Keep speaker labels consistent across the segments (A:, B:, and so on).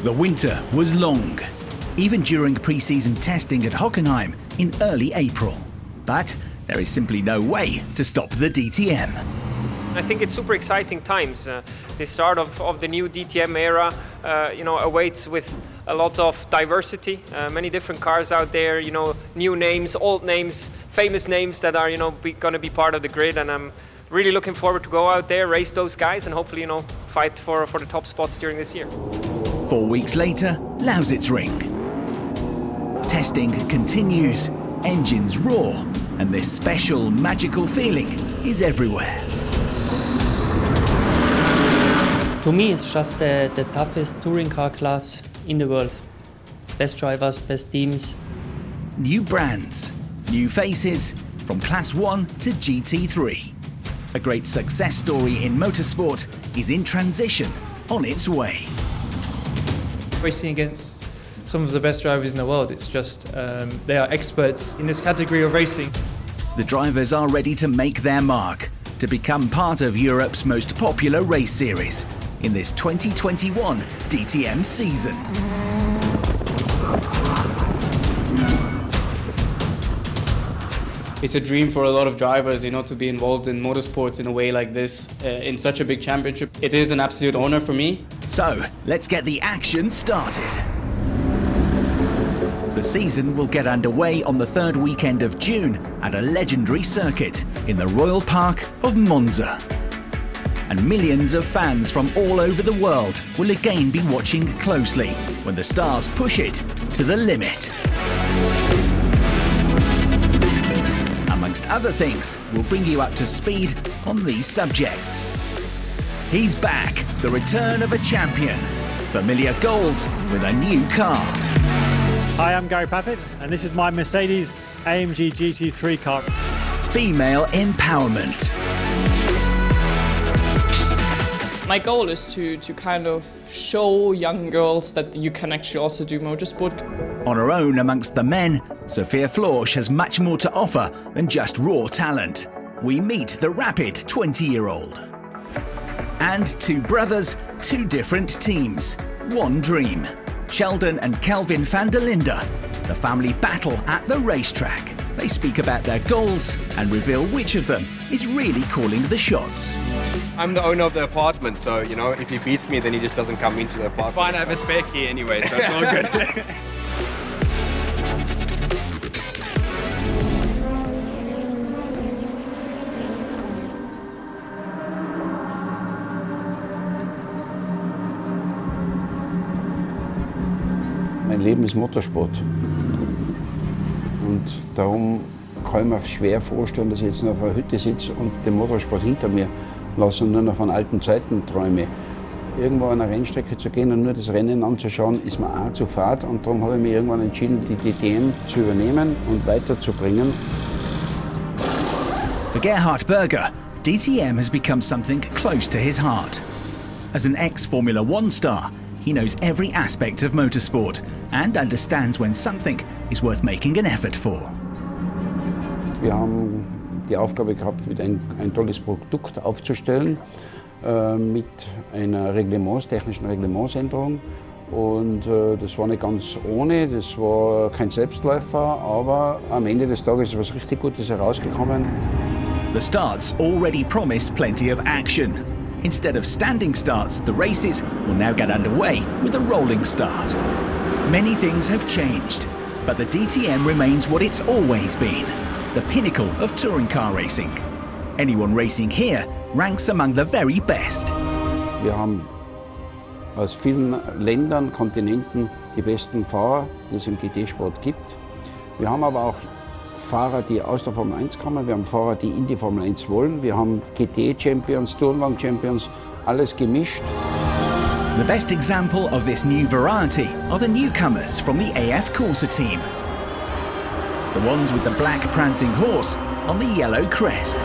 A: The winter was long, even during pre-season testing at Hockenheim in early April. But there is simply no way to stop the DTM.
B: I think it's super exciting times. The start of the new DTM era, awaits with a lot of diversity. Many different cars out there, new names, old names, famous names that are, going to be part of the grid. And I'm really looking forward to go out there, race those guys, and hopefully, fight for the top spots during this year.
A: 4 weeks later, Lausitzring. Testing continues, engines roar, and this special, magical feeling is everywhere.
C: To me, it's just the toughest touring car class in the world. Best drivers, best teams.
A: New brands, new faces, from Class 1 to GT3. A great success story in motorsport is in transition, on its way.
D: Racing against some of the best drivers in the world, it's just, they are experts in this category of racing.
A: The drivers are ready to make their mark, to become part of Europe's most popular race series in this 2021 DTM season.
E: It's a dream for a lot of drivers, to be involved in motorsports in a way like this, in such a big championship. It is an absolute honor for me.
A: So, let's get the action started. The season will get underway on the third weekend of June at a legendary circuit in the Royal Park of Monza. And millions of fans from all over the world will again be watching closely when the stars push it to the limit. Amongst other things, we'll bring you up to speed on these subjects. He's back, the return of a champion. Familiar goals with a new car.
F: Hi, I'm Gary Paffett, and this is my Mercedes AMG Gt3 car.
A: Female empowerment.
G: My goal is to kind of show young girls that you can actually also do motorsport.
A: On her own amongst the men, Sophia Floresch has much more to offer than just raw talent. We meet the rapid 20-year-old. And two brothers, two different teams, one dream. Sheldon and Kelvin Van Der Linde, the family battle at the racetrack. They speak about their goals and reveal which of them is really calling the shots.
H: I'm the owner of the apartment, so, if he beats me, then he just doesn't come into the apartment.
I: It's fine, I have a spare key anyway, so it's all good.
J: Mein Leben ist Motorsport. Und darum kann ich mir schwer vorstellen, dass ich jetzt noch auf einer Hütte sitze und den Motorsport hinter mir lasse und nur noch von alten Zeiten träume. Irgendwo an einer Rennstrecke zu gehen und nur das Rennen anzuschauen, ist mir auch zu fad. Und darum habe ich mich irgendwann entschieden, die DTM zu übernehmen und weiterzubringen.
A: For Gerhard Berger, DTM has become something close to his heart. As an ex-Formula One star, he knows every aspect of motorsport and understands when something is worth making an effort for.
J: Wir haben die Aufgabe gehabt, wieder ein tolles Produkt aufzustellen mit einer technischen Reglementsänderung. Und das war nicht ganz ohne, das war kein Selbstläufer, aber am Ende des Tages ist was richtig Gutes herausgekommen.
A: The starts already promise plenty of action. Instead of standing starts, the races will now get underway with a rolling start. Many things have changed, but the DTM remains what it's always been, the pinnacle of touring car racing. Anyone racing here ranks among the very best.
J: Wir haben aus vielen Ländern, Kontinenten die besten Fahrer, die es im GT-Sport gibt. Wir haben aber auch Fahrer, die aus der Formel 1 kommen, wir haben Fahrer, die in die Formel 1 wollen, wir haben GT-Champions, Tourenwagen-Champions, alles gemischt.
A: The best example of this new variety are the newcomers from the AF Corsa team. The ones with the black prancing horse on the yellow crest.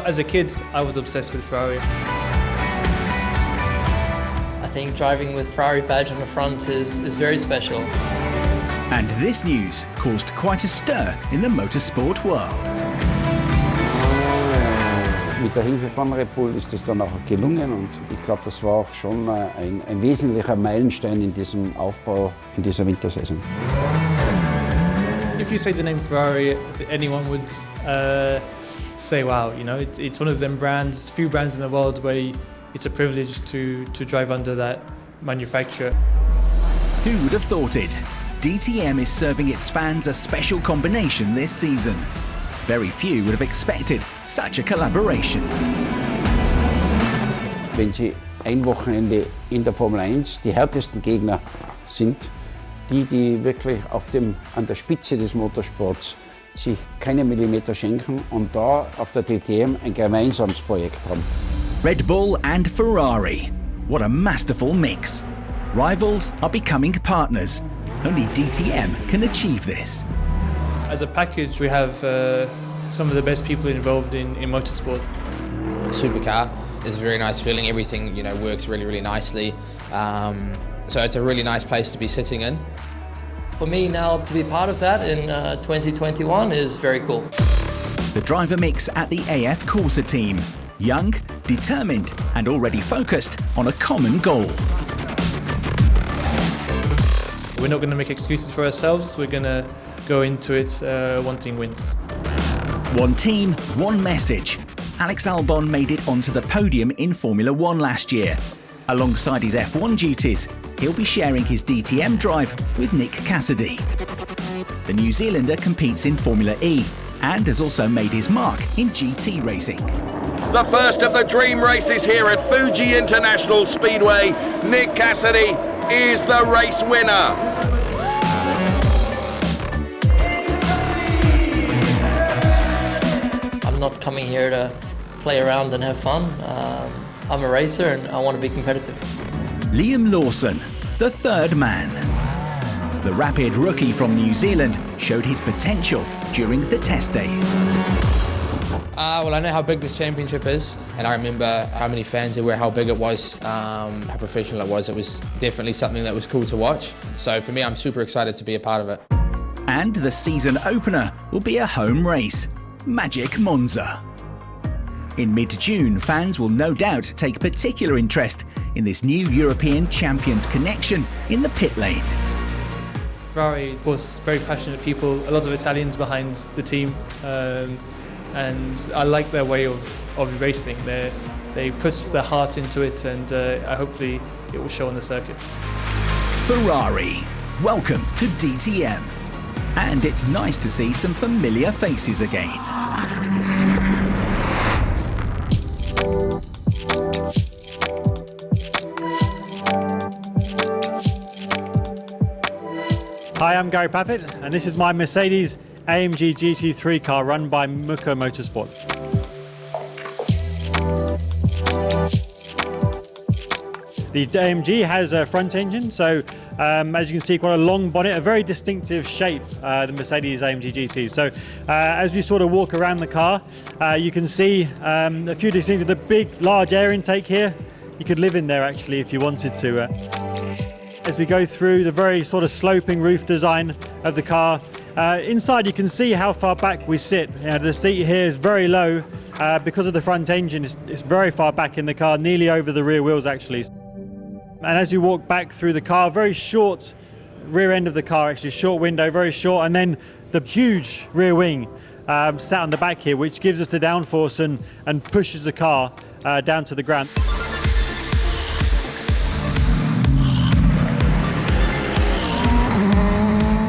D: As a kid, I was obsessed with Ferrari.
C: I think driving with Ferrari badge on the front is very special.
A: And this news caused quite a stir in the motorsport world.
J: Mit der Hilfe von Red Bull ist es dann auch gelungen und ich glaube, das war auch schon ein wesentlicher Meilenstein in diesem Aufbau in dieser Wintersaison.
D: If you say the name Ferrari, anyone would say, wow, you know, it's one of them brands, few brands in the world where it's a privilege to drive under that manufacturer.
A: Who would have thought it? DTM is serving its fans a special combination this season. Very few would have expected such a collaboration.
J: Wenn Sie ein Wochenende in der Formel 1 die härtesten Gegner sind, die wirklich an der Spitze des Motorsports sich keine Millimeter schenken und da auf der DTM ein gemeinsames Projekt haben.
A: Red Bull and Ferrari. What a masterful mix. Rivals are becoming partners. Only DTM can achieve this.
D: As a package, we have some of the best people involved in motorsports.
K: The supercar is a very nice feeling. Everything, you know, works really, really nicely. So it's a really nice place to be sitting in.
L: For me now to be part of that in 2021 is very cool.
A: The driver mix at the AF Corsa team. Young, determined and already focused on a common goal.
D: We're not going to make excuses for ourselves. We're going to go into it wanting wins.
A: One team, one message. Alex Albon made it onto the podium in Formula 1 last year. Alongside his F1 duties, he'll be sharing his DTM drive with Nick Cassidy. The New Zealander competes in Formula E and has also made his mark in GT racing.
M: The first of the dream races here at Fuji International Speedway. Nick Cassidy is the race winner.
L: I'm not coming here to play around and have fun. I'm a racer and I want to be competitive.
A: Liam Lawson, the third man. The rapid rookie from New Zealand showed his potential during the test days.
K: Well, I know how big this championship is, and I remember how many fans there were, how big it was, how professional it was. It was definitely something that was cool to watch. So for me, I'm super excited to be a part of it.
A: And the season opener will be a home race, Magic Monza. In mid-June, fans will no doubt take particular interest in this new European Champions connection in the pit lane.
D: Ferrari, of course, very passionate people, a lot of Italians behind the team. And I like their way of racing. They put their heart into it, and hopefully it will show on the circuit.
A: Ferrari, welcome to DTM. And it's nice to see some familiar faces again.
F: Hi, I'm Gary Paffett, and this is my Mercedes Amg Gt3 car run by Muka Motorsport. The AMG has a front engine, so as you can see, quite a long bonnet, a very distinctive shape, the Mercedes AMG GT. So as you sort of walk around the car, you can see a few distinctive, the big, large air intake here. You could live in there actually if you wanted to. As we go through the very sort of sloping roof design of the car, inside you can see how far back we sit. You know, the seat here is very low because of the front engine. It's very far back in the car, nearly over the rear wheels actually. And as you walk back through the car, very short rear end of the car, actually short window, very short, and then the huge rear wing sat on the back here, which gives us the downforce and pushes the car down to the ground.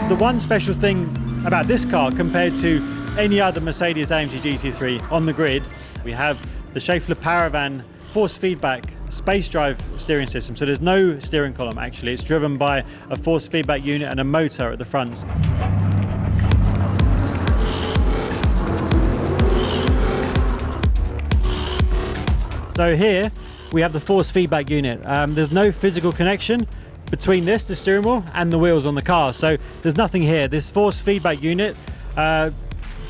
F: The one special thing about this car compared to any other Mercedes AMG GT3 on the grid, we have the Schaeffler Paravan force feedback space drive steering system. So there's no steering column actually, it's driven by a force feedback unit and a motor at the front. So here we have the force feedback unit. There's no physical connection between this, the steering wheel, and the wheels on the car. So there's nothing here. This force feedback unit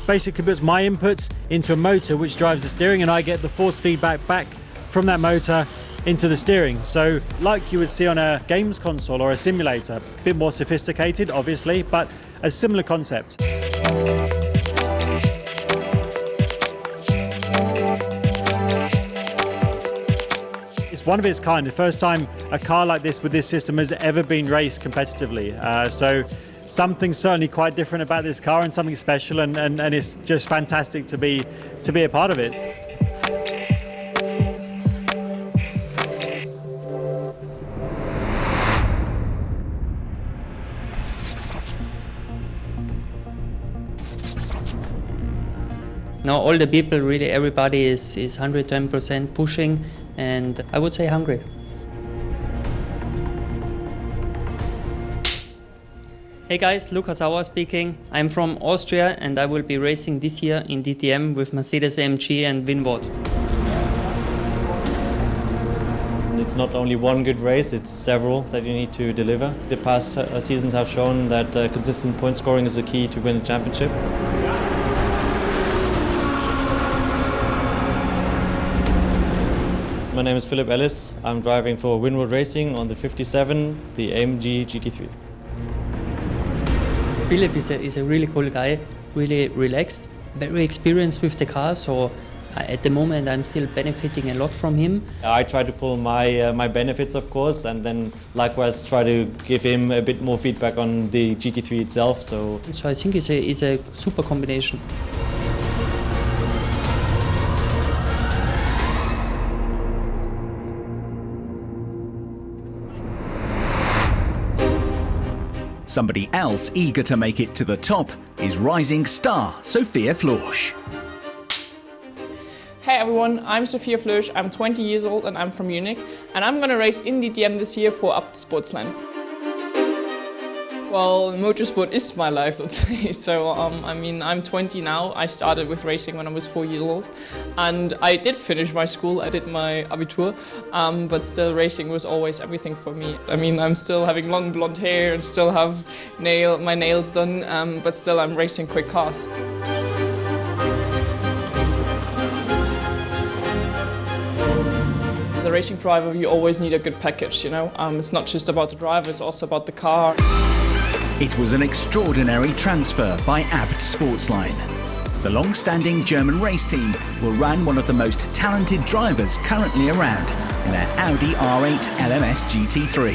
F: basically puts my inputs into a motor which drives the steering, and I get the force feedback back from that motor into the steering. So like you would see on a games console or a simulator, a bit more sophisticated obviously, but a similar concept. It's one of its kind, the first time a car like this with this system has ever been raced competitively. So something certainly quite different about this car and something special, and it's just fantastic to be a part of it.
C: Now all the people, really everybody is 110% pushing, and I would say hungry. Hey guys, Lukas Sauer speaking. I'm from Austria and I will be racing this year in DTM with Mercedes AMG and Winward.
N: It's not only one good race, it's several that you need to deliver. The past seasons have shown that consistent point scoring is the key to win a championship. My name is Philip Ellis. I'm driving for Winward Racing on the 57, the Amg Gt3.
C: Philip is a really cool guy, really relaxed, very experienced with the car, so at the moment I'm still benefiting a lot from him.
N: I try to pull my benefits, of course, and then likewise try to give him a bit more feedback on the GT3 itself. So
C: I think it's a super combination.
A: Somebody else eager to make it to the top is rising star Sophia Floresch.
G: Hey everyone, I'm Sophia Floresch, I'm 20 years old and I'm from Munich, and I'm gonna race in DTM this year for Abt Sportsline. Well, motorsport is my life, let's say. So, I mean, I'm 20 now. I started with racing when I was 4 years old. And I did finish my school, I did my Abitur, but still racing was always everything for me. I mean, I'm still having long blonde hair and still have my nails done, but still I'm racing quick cars. As a racing driver, you always need a good package, you know? It's not just about the driver, it's also about the car.
A: It was an extraordinary transfer by Abt Sportsline. The long-standing German race team will run one of the most talented drivers currently around in their Audi R8 LMS GT3.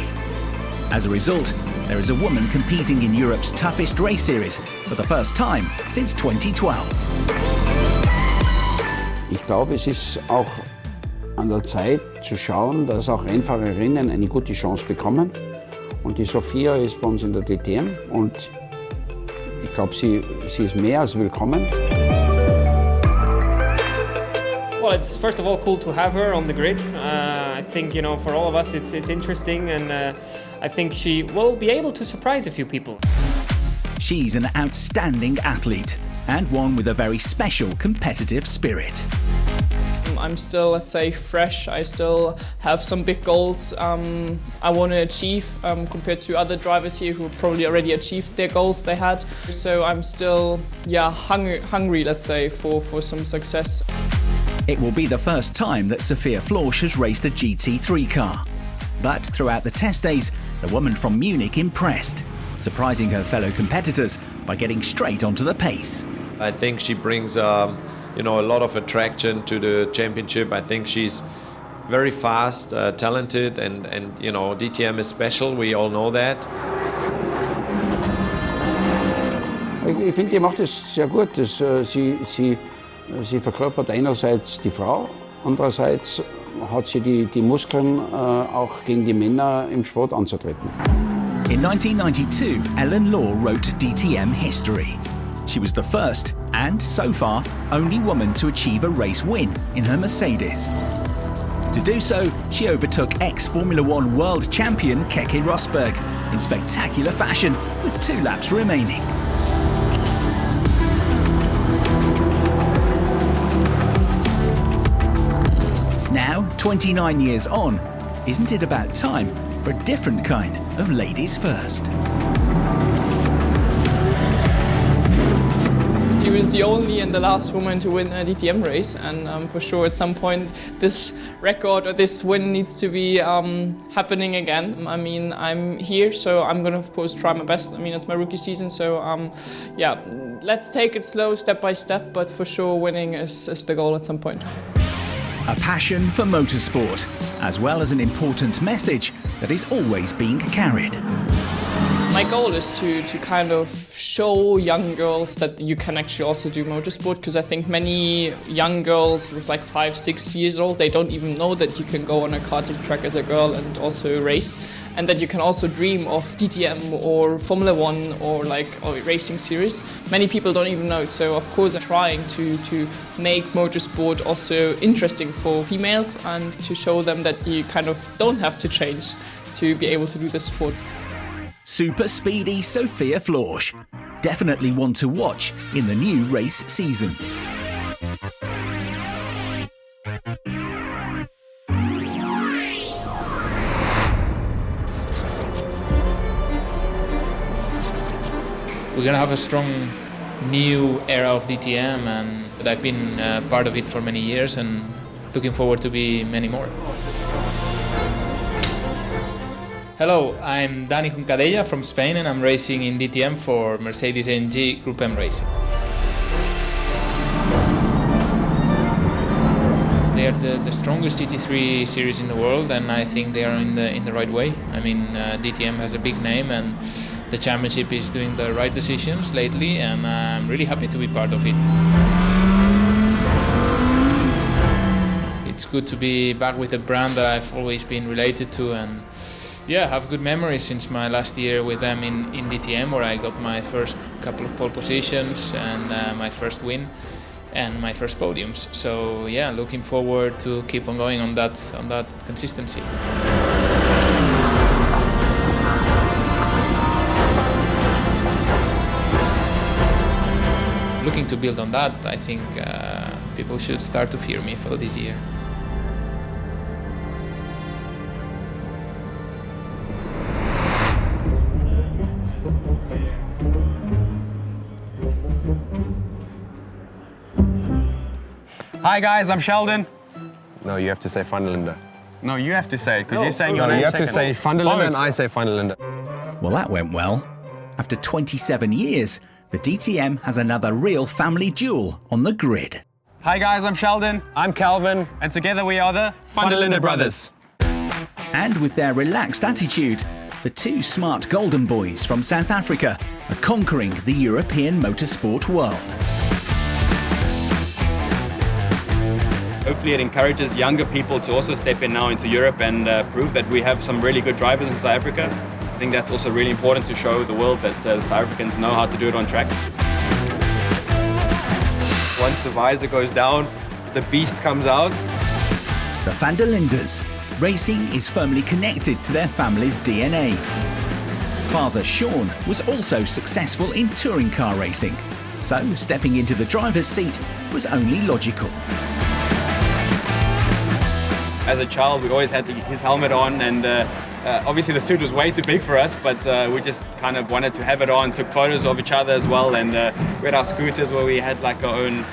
A: As a result, there is a woman competing in Europe's toughest race series for the first time since 2012.
J: Ich glaube, es ist auch an der Zeit zu schauen, dass auch Rennfahrerinnen eine gute Chance bekommen. Und die Sophia ist bei uns in der DTM und ich glaube, sie ist mehr als willkommen.
B: Well, it's first of all cool to have her on the grid. I think, you know, for all of us it's interesting, and I think she will be able to surprise a few people.
A: She's an outstanding athlete and one with a very special competitive spirit.
G: I'm still, let's say, fresh. I still have some big goals I want to achieve compared to other drivers here who probably already achieved their goals they had. So I'm still, hungry, let's say, for some success.
A: It will be the first time that Sophia Floresch has raced a GT3 car. But throughout the test days, the woman from Munich impressed, surprising her fellow competitors by getting straight onto the pace.
O: I think she brings a lot of attraction to the championship. I think she's very fast, talented, and you know, DTM is special. We all know that.
J: Ich finde, die macht es sehr gut. Sie verkörpert einerseits die Frau, andererseits hat sie die Muskeln, auch gegen die Männer im Sport anzutreten.
A: In 1992, Ellen Law wrote DTM history. She was the first, and so far, only woman to achieve a race win in her Mercedes. To do so, she overtook ex-Formula One world champion Keke Rosberg in spectacular fashion with 2 laps remaining. Now, 29 years on, isn't it about time for a different kind of ladies first?
G: She was the only and the last woman to win a DTM race, and for sure at some point this record or this win needs to be happening again. I mean, I'm here, so I'm gonna of course try my best. I mean, it's my rookie season, so yeah, let's take it slow, step by step, but for sure winning is the goal at some point.
A: A passion for motorsport, as well as an important message that is always being carried.
G: My goal is to kind of show young girls that you can actually also do motorsport, because I think many young girls with like 5, 6 years old, they don't even know that you can go on a karting track as a girl and also race, and that you can also dream of DTM or Formula 1 or racing series. Many people don't even know, so of course I'm trying to make motorsport also interesting for females and to show them that you kind of don't have to change to be able to do this sport.
A: Super speedy Sophia Floresch. Definitely one to watch in the new race season.
K: We're gonna have a strong new era of DTM, and I've been part of it for many years and looking forward to be many more. Hello, I'm Dani Juncadella from Spain, and I'm racing in DTM for Mercedes Amg Group M Racing. They are the strongest GT3 series in the world, and I think they are in the right way. I mean, DTM has a big name, and the championship is doing the right decisions lately, and I'm really happy to be part of it. It's good to be back with a brand that I've always been related to, and yeah, I have good memories since my last year with them in DTM, where I got my first couple of pole positions and my first win and my first podiums. So yeah, looking forward to keep on going on that consistency. Looking to build on that, I think people should start to fear me for this year.
I: Hi guys, I'm Sheldon. No, you have to say Van Der Linde. No, you have to say it, because you're saying your name. You have to say Van Der Linde and I say Van Der Linde.
A: Well, that went well. After 27 years, the DTM has another real family jewel on the grid.
I: Hi guys, I'm Sheldon. I'm Kelvin. And together we are the Van Der Linde brothers.
A: And with their relaxed attitude, the two smart golden boys from South Africa are conquering the European motorsport world.
H: Hopefully it encourages younger people to also step in now into Europe and prove that we have some really good drivers in South Africa. I think that's also really important to show the world that South Africans know how to do it on track. Once the visor goes down, the beast comes out.
A: The Van Der Lindes. Racing is firmly connected to their family's DNA. Father Sean was also successful in touring car racing, so stepping into the driver's seat was only logical.
H: As a child, we always had his helmet on, and obviously the suit was way too big for us, but we just kind of wanted to have it on, took photos of each other as well, and we had our scooters where we had like our own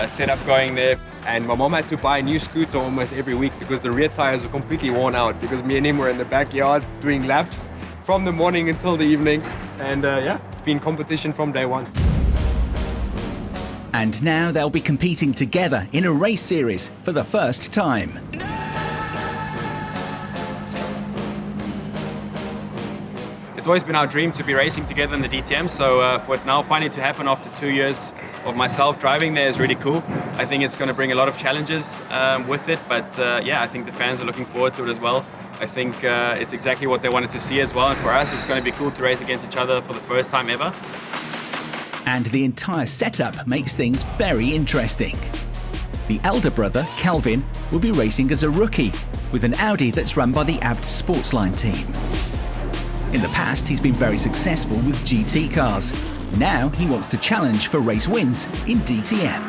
H: setup going there. And my mom had to buy a new scooter almost every week because the rear tires were completely worn out, because me and him were in the backyard doing laps from the morning until the evening. And yeah, it's been competition from day one.
A: And now they'll be competing together in a race series for the first time.
H: It's always been our dream to be racing together in the DTM, so for it now finally to happen after 2 years of myself driving there is really cool. I think it's going to bring a lot of challenges with it, but yeah, I think the fans are looking forward to it as well. I think it's exactly what they wanted to see as well, and for us it's going to be cool to race against each other for the first time ever.
A: And the entire setup makes things very interesting. The elder brother, Kelvin, will be racing as a rookie with an Audi that's run by the Abt Sportsline team. In the past, he's been very successful with GT cars. Now he wants to challenge for race wins in DTM.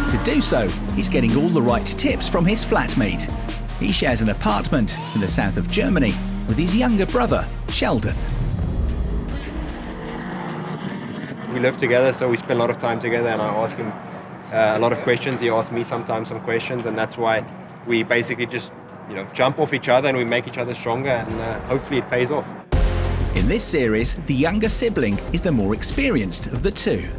A: To do so, he's getting all the right tips from his flatmate. He shares an apartment in the south of Germany with his younger brother, Sheldon.
I: we live together, so we spend a lot of time together, and I ask him a lot of questions. He asks me sometimes some questions, and that's why we basically just jump off each other and we make each other stronger, and hopefully it pays off.
A: In this series, the younger sibling is the more experienced of the two.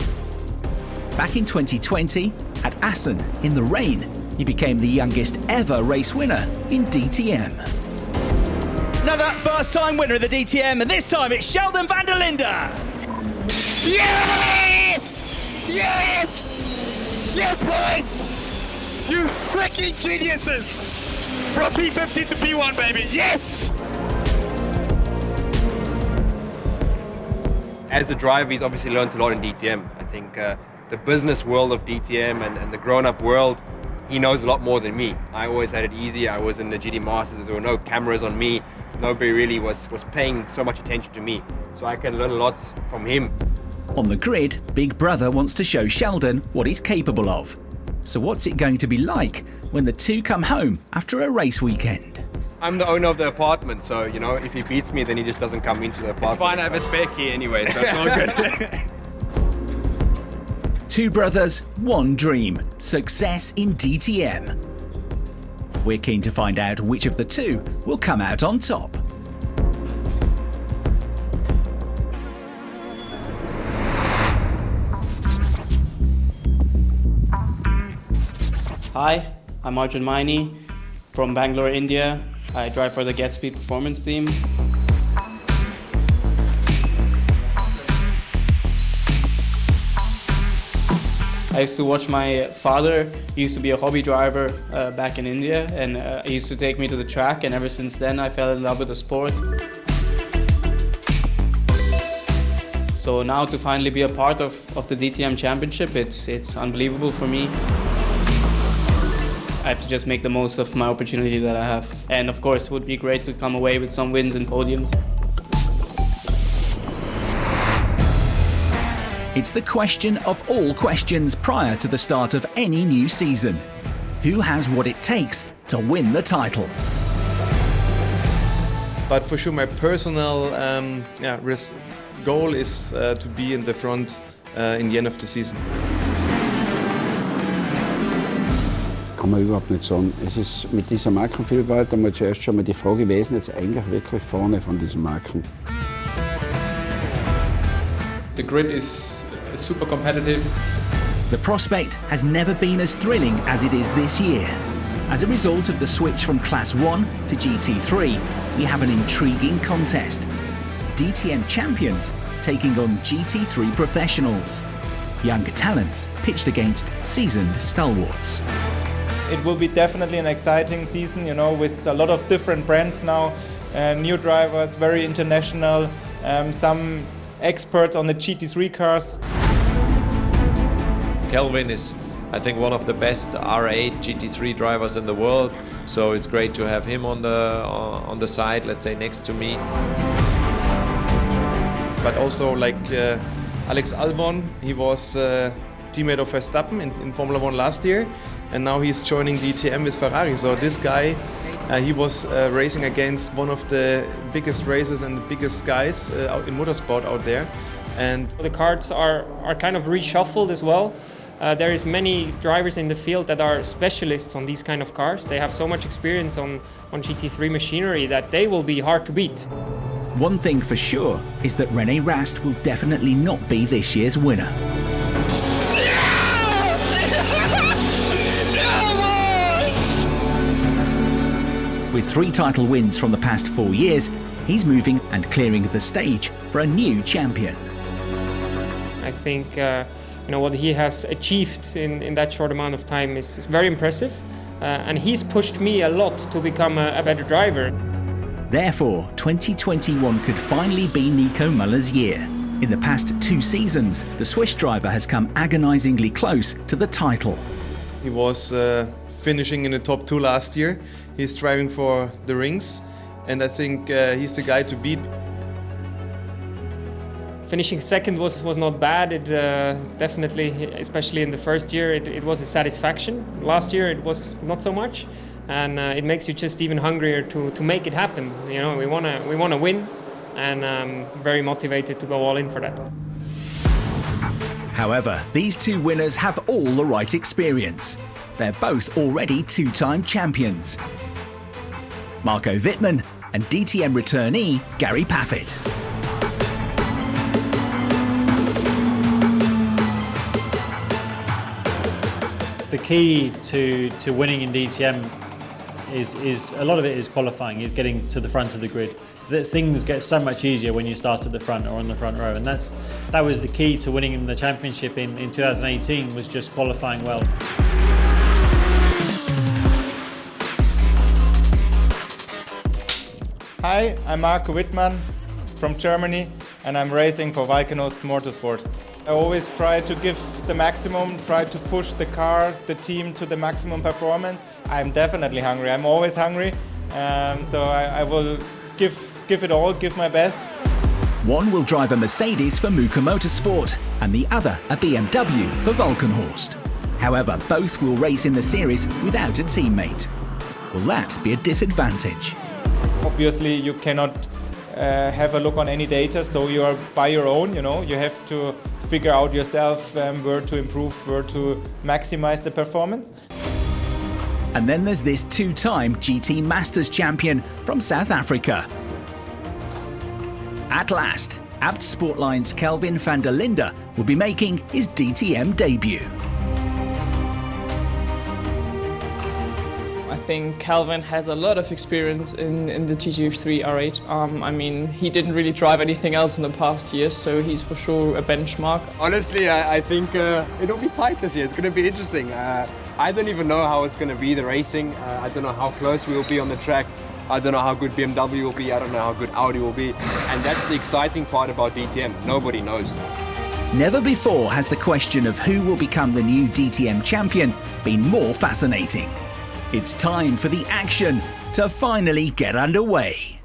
A: Back in 2020, at Assen, in the rain, he became the youngest ever race winner in DTM.
P: Another first-time winner of the DTM, and this time it's Sheldon Vanderlinda.
Q: Yes! Yes! Yes, boys! You freaking geniuses! From P50 to P1, baby, yes!
I: As a driver, he's obviously learned a lot in DTM. I think the business world of DTM and the grown-up world, he knows a lot more than me. I always had it easy. I was in the GT Masters. There were no cameras on me. Nobody really was paying so much attention to me. So I can learn a lot from him.
A: On the grid, Big Brother wants to show Sheldon what he's capable of. So what's it going to be like when the two come home after a race weekend?
I: I'm the owner of the apartment, so if he beats me, then he just doesn't come into the apartment. It's fine, I have a spare key anyway, so it's all good.
A: Two brothers, one dream: success in DTM. We're keen to find out which of the two will come out on top.
E: Hi, I'm Arjun Meini from Bangalore, India. I drive for the Gt3 performance team. I used to watch my father. He used to be a hobby driver back in India, and he used to take me to the track, and ever since then I fell in love with the sport. So now to finally be a part of the DTM Championship, it's unbelievable for me. I have to just make the most of my opportunity that I have. And of course, it would be great to come away with some wins and podiums.
A: It's the question of all questions prior to the start of any new season. Who has what it takes to win the title?
R: But for sure, my personal goal is to be in the front in the end of the season.
J: Kann man überhaupt nicht sagen. Es ist mit dieser Markenvielfalt einmal zuerst schon mal die Frage gewesen, jetzt eigentlich wirklich vorne von diesen Marken.
S: The grid is super competitive.
A: The prospect has never been as thrilling as it is this year. As a result of the switch from Class 1 to GT3, we have an intriguing contest. DTM champions taking on GT3 professionals. Younger talents pitched against seasoned stalwarts.
T: It will be definitely an exciting season, with a lot of different brands now, new drivers, very international, some experts on the GT3 cars.
O: Kelvin is, I think, one of the best R8 GT3 drivers in the world, so it's great to have him on the side, let's say, next to me.
R: But also like Alex Albon, he was teammate of Verstappen in Formula 1 last year, and now he's joining DTM with Ferrari. So this guy, he was racing against one of the biggest racers and the biggest guys out in motorsport out there. And
B: the cards are kind of reshuffled as well. There is many drivers in the field that are specialists on these kind of cars. They have so much experience on GT3 machinery that they will be hard to beat.
A: One thing for sure is that René Rast will definitely not be this year's winner. With 3 title wins from the past 4 years, he's moving and clearing the stage for a new champion.
B: I think what he has achieved in that short amount of time is very impressive, and he's pushed me a lot to become a better driver.
A: Therefore, 2021 could finally be Nico Muller's year. In the past 2 seasons, the Swiss driver has come agonisingly close to the title.
R: He was finishing in the top 2 last year. He's striving for the rings, and I think he's the guy to beat.
B: Finishing second was not bad. It definitely, especially in the first year, it was a satisfaction. Last year it was not so much, and it makes you just even hungrier to make it happen. We wanna win, and I'm very motivated to go all in for that.
A: However, these two winners have all the right experience. They're both already two-time champions. Marco Wittmann and DTM returnee Gary Paffett.
F: The key to winning in DTM is a lot of it is qualifying, is getting to the front of the grid. Things get so much easier when you start at the front or on the front row, and that was the key to winning in the championship in 2018, was just qualifying well.
T: Hi, I'm Marco Wittmann from Germany, and I'm racing for Valkenhorst Motorsport. I always try to give the maximum, try to push the car, the team to the maximum performance. I'm definitely hungry. I'm always hungry, so I will give it all, give my best.
A: One will drive a Mercedes for Muka Motorsport and the other a BMW for Valkenhorst. However, both will race in the series without a teammate. Will that be a disadvantage?
T: Obviously, you cannot have a look on any data, so you are by your own, you have to figure out yourself where to improve, where to maximize the performance.
A: And then there's this two-time GT Masters champion from South Africa. At last, Abt Sportline's Kelvin Van Der Linde will be making his DTM debut.
G: I think Kelvin has a lot of experience in the Gt3 R8. I mean, he didn't really drive anything else in the past years, so he's for sure a benchmark.
I: Honestly, I think it'll be tight this year. It's going to be interesting. I don't even know how it's going to be, the racing. I don't know how close we will be on the track. I don't know how good BMW will be. I don't know how good Audi will be. And that's the exciting part about DTM. Nobody knows.
A: Never before has the question of who will become the new DTM champion been more fascinating. It's time for the action to finally get underway.